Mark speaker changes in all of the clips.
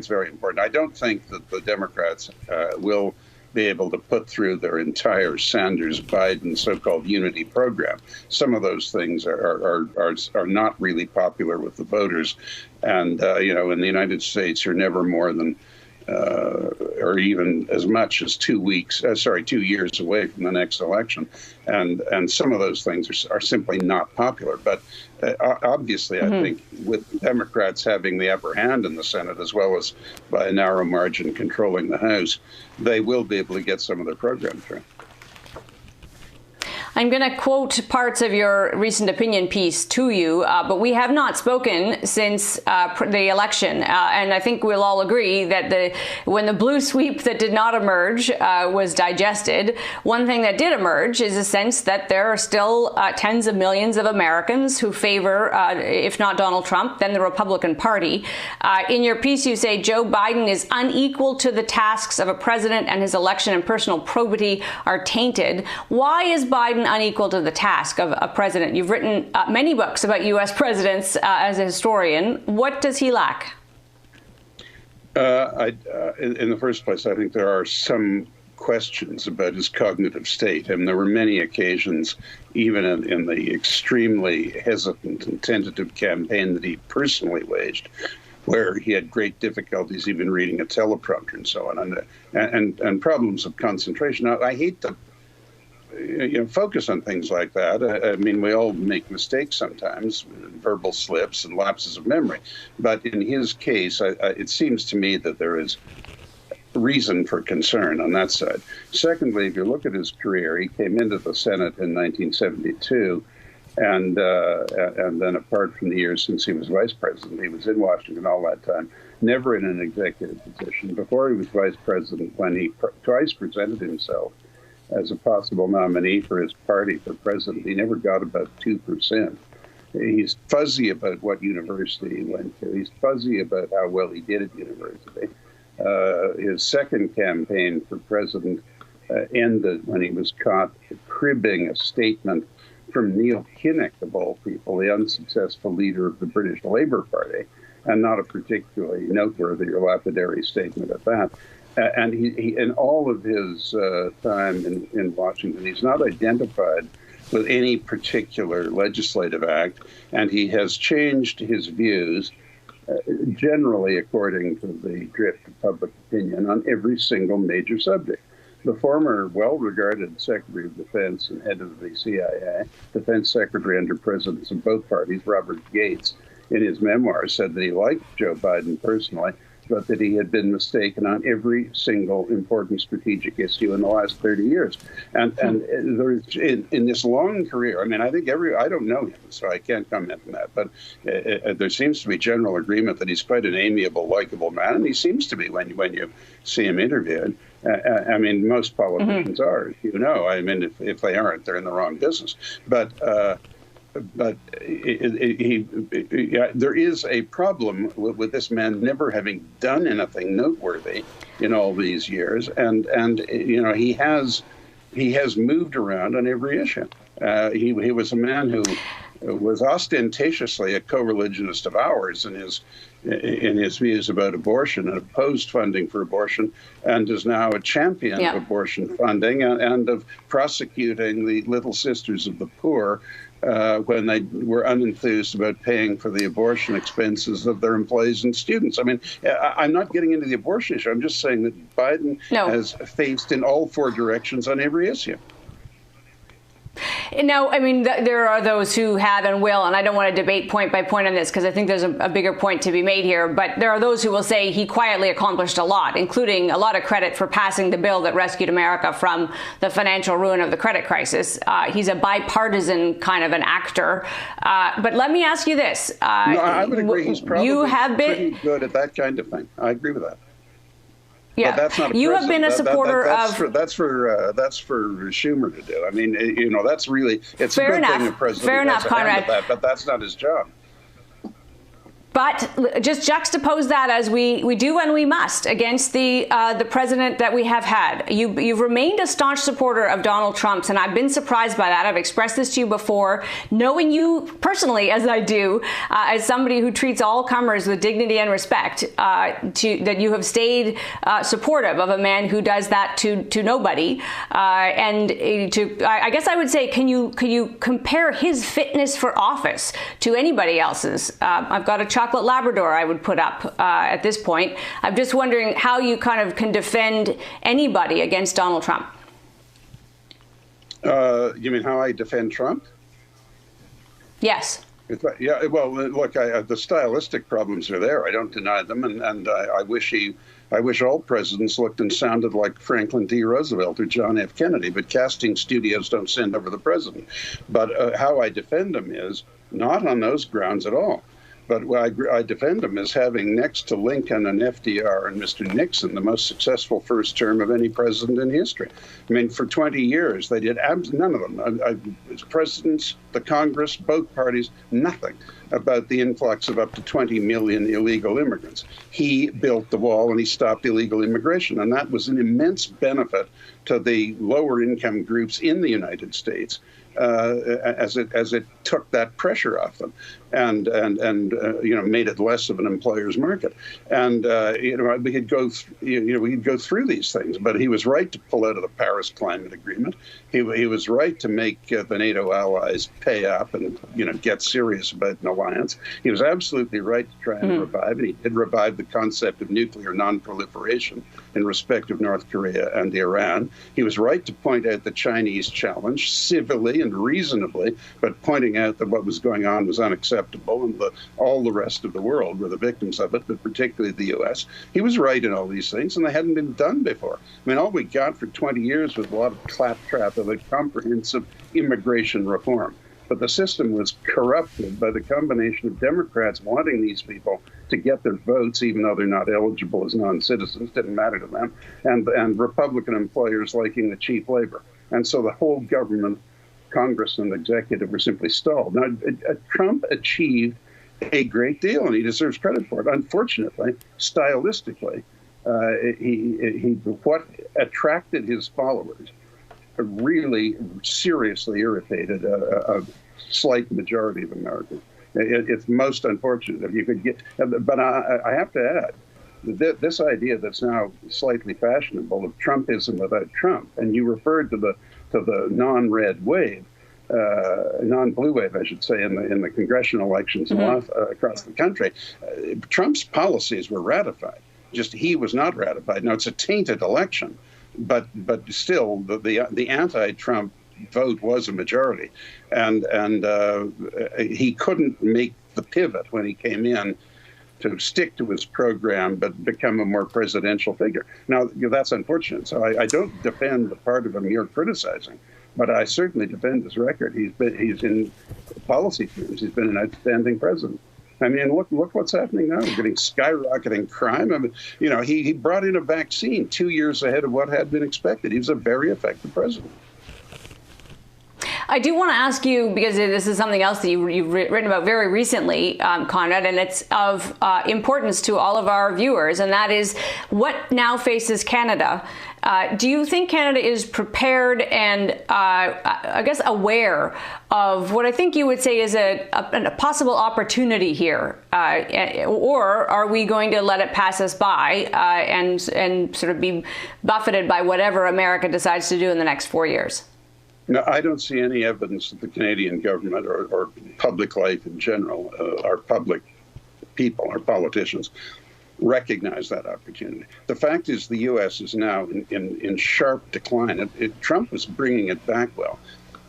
Speaker 1: it's very important. I don't think that the Democrats will be able to put through their entire Sanders-Biden so-called unity program. Some of those things are not really popular with the voters. And, in the United States, you're never more than or even as much as 2 years away from the next election. And some of those things are simply not popular. But obviously, I think with Democrats having the upper hand in the Senate, as well as by a narrow margin controlling the House, they will be able to get some of their program through.
Speaker 2: I'm going to quote parts of your recent opinion piece to you, but we have not spoken since the election. And I think we'll all agree that when the blue sweep that did not emerge was digested, one thing that did emerge is a sense that there are still tens of millions of Americans who favor, if not Donald Trump, then the Republican Party. In your piece, you say Joe Biden is unequal to the tasks of a president and his election and personal probity are tainted. Why is Biden unequal to the task of a president? You've written many books about U.S. presidents as a historian. What does he lack?
Speaker 1: In the first place, I think there are some questions about his cognitive state. And there were many occasions, even in the extremely hesitant and tentative campaign that he personally waged, where he had great difficulties even reading a teleprompter and so on, and problems of concentration. Now, I hate to focus on things like that. I mean, we all make mistakes sometimes, verbal slips and lapses of memory. But in his case, it seems to me that there is reason for concern on that side. Secondly, if you look at his career, he came into the Senate in 1972, and then apart from the years since he was vice president, he was in Washington all that time, never in an executive position. Before he was vice president, when he twice presented himself as a possible nominee for his party for president, he never got about 2%. He's fuzzy about what university he went to. He's fuzzy about how well he did at university. His second campaign for president ended when he was caught cribbing a statement from Neil Kinnock, of all people, the unsuccessful leader of the British Labour Party, and not a particularly noteworthy or lapidary statement at that. And he in all of his time in Washington, he's not identified with any particular legislative act, and he has changed his views generally according to the drift of public opinion on every single major subject. The former well-regarded Secretary of Defense and head of the CIA, Defense Secretary under presidents of both parties, Robert Gates, in his memoirs said that he liked Joe Biden personally, but that he had been mistaken on every single important strategic issue in the last 30 years. And there's in this long career, I mean, I think I don't know him, so I can't comment on that, but there seems to be general agreement that he's quite an amiable, likable man, and he seems to be when you see him interviewed. I mean, most politicians are, as you know. I mean, if they aren't, they're in the wrong business. But there is a problem with this man never having done anything noteworthy in all these years, and he has moved around on every issue. He was a man who was ostentatiously a co-religionist of ours in his views about abortion and opposed funding for abortion, and is now a champion of abortion funding and of prosecuting the Little Sisters of the Poor when they were unenthused about paying for the abortion expenses of their employees and students. I mean, I'm not getting into the abortion issue. I'm just saying that Biden has faced in all four directions on every issue.
Speaker 2: No, I mean, there are those who have and will, and I don't want to debate point by point on this because I think there's a bigger point to be made here, but there are those who will say he quietly accomplished a lot, including a lot of credit for passing the bill that rescued America from the financial ruin of the credit crisis. He's a bipartisan kind of an actor. But let me ask you this.
Speaker 1: No, I would agree. He's probably pretty good at that kind of thing. I agree with that.
Speaker 2: Yeah,
Speaker 1: but that's not
Speaker 2: you have been a supporter
Speaker 1: that's for Schumer to do. I mean, that's really, it's
Speaker 2: fair
Speaker 1: a good
Speaker 2: enough.
Speaker 1: thing the president
Speaker 2: fair enough,
Speaker 1: has a hand
Speaker 2: Conrad.
Speaker 1: at that, but that's not his job.
Speaker 2: But just juxtapose that, as we do and we must, against the president that we have had. You've remained a staunch supporter of Donald Trump's, and I've been surprised by that. I've expressed this to you before, knowing you personally as I do, as somebody who treats all comers with dignity and respect, that you have stayed supportive of a man who does that to nobody. I guess I would say, can you compare his fitness for office to anybody else's? I've got a chocolate Labrador I would put up at this point. I'm just wondering how you kind of can defend anybody against Donald Trump.
Speaker 1: You mean how I defend Trump?
Speaker 2: Yes.
Speaker 1: Yeah, well, look, the stylistic problems are there. I don't deny them, and I wish all presidents looked and sounded like Franklin D. Roosevelt or John F. Kennedy, but casting studios don't send over the president. But how I defend him is not on those grounds at all. But I defend him as having, next to Lincoln and FDR and Mr. Nixon, the most successful first term of any president in history. I mean, for 20 years, they did none of them. Presidents, the Congress, both parties, nothing about the influx of up to 20 million illegal immigrants. He built the wall and he stopped illegal immigration. And that was an immense benefit to the lower income groups in the United States. As it took that pressure off them, and made it less of an employer's market, and we could go through these things. But he was right to pull out of the Paris Climate Agreement. He was right to make the NATO allies pay up and get serious about an alliance. He was absolutely right to try and revive, and he did revive the concept of nuclear non-proliferation in respect of North Korea and Iran. He was right to point out the Chinese challenge civilly and reasonably, but pointing out that what was going on was unacceptable, and all the rest of the world were the victims of it, but particularly the U.S. He was right in all these things, and they hadn't been done before. I mean, all we got for 20 years was a lot of claptrap of a comprehensive immigration reform. But the system was corrupted by the combination of Democrats wanting these people to get their votes, even though they're not eligible as non-citizens, didn't matter to them, and Republican employers liking the cheap labor. And so the whole government, Congress and executive were simply stalled. Now, Trump achieved a great deal, and he deserves credit for it. Unfortunately, stylistically, what attracted his followers really seriously irritated a slight majority of Americans. It's most unfortunate if you could get, but I have to add, this idea that's now slightly fashionable of Trumpism without Trump, and you referred to the non-red wave, non-blue wave, I should say, in the congressional elections across the country. Trump's policies were ratified. Just he was not ratified. Now, it's a tainted election, but still, the anti-Trump vote was a majority, and he couldn't make the pivot when he came in to stick to his program, but become a more presidential figure. Now, that's unfortunate. So I don't defend the part of him you're criticizing, but I certainly defend his record. He's in policy terms, he's been an outstanding president. I mean, look what's happening now. We're getting skyrocketing crime. I mean, he brought in a vaccine 2 years ahead of what had been expected. He was a very effective president.
Speaker 2: I do want to ask you, because this is something else that you've written about very recently, Conrad, and it's of importance to all of our viewers, and that is what now faces Canada. Do you think Canada is prepared and, I guess, aware of what I think you would say is a possible opportunity here? Or are we going to let it pass us by and sort of be buffeted by whatever America decides to do in the next 4 years?
Speaker 1: No, I don't see any evidence that the Canadian government or public life in general, our public people, our politicians, recognize that opportunity. The fact is the U.S. is now in sharp decline. Trump was bringing it back well,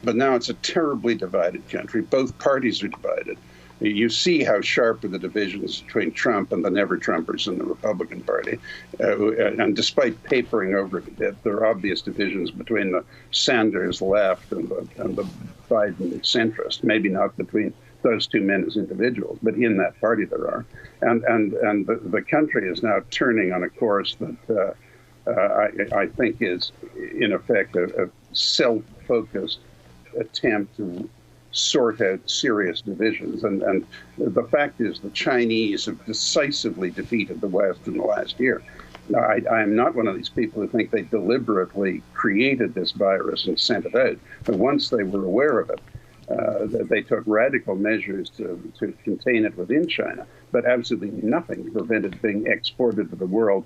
Speaker 1: but now it's a terribly divided country. Both parties are divided. You see how sharp are the divisions between Trump and the never-Trumpers in the Republican Party. And despite papering over it a bit, there are obvious divisions between the Sanders left and the Biden centrist. Maybe not between those two men as individuals, but in that party there are. And the country is now turning on a course that I think is, in effect, a self-focused attempt to sort out serious divisions. And the fact is the Chinese have decisively defeated the West in the last year. Now, I am not one of these people who think they deliberately created this virus and sent it out. But once they were aware of it, they took radical measures to contain it within China, but absolutely nothing to prevent it being exported to the world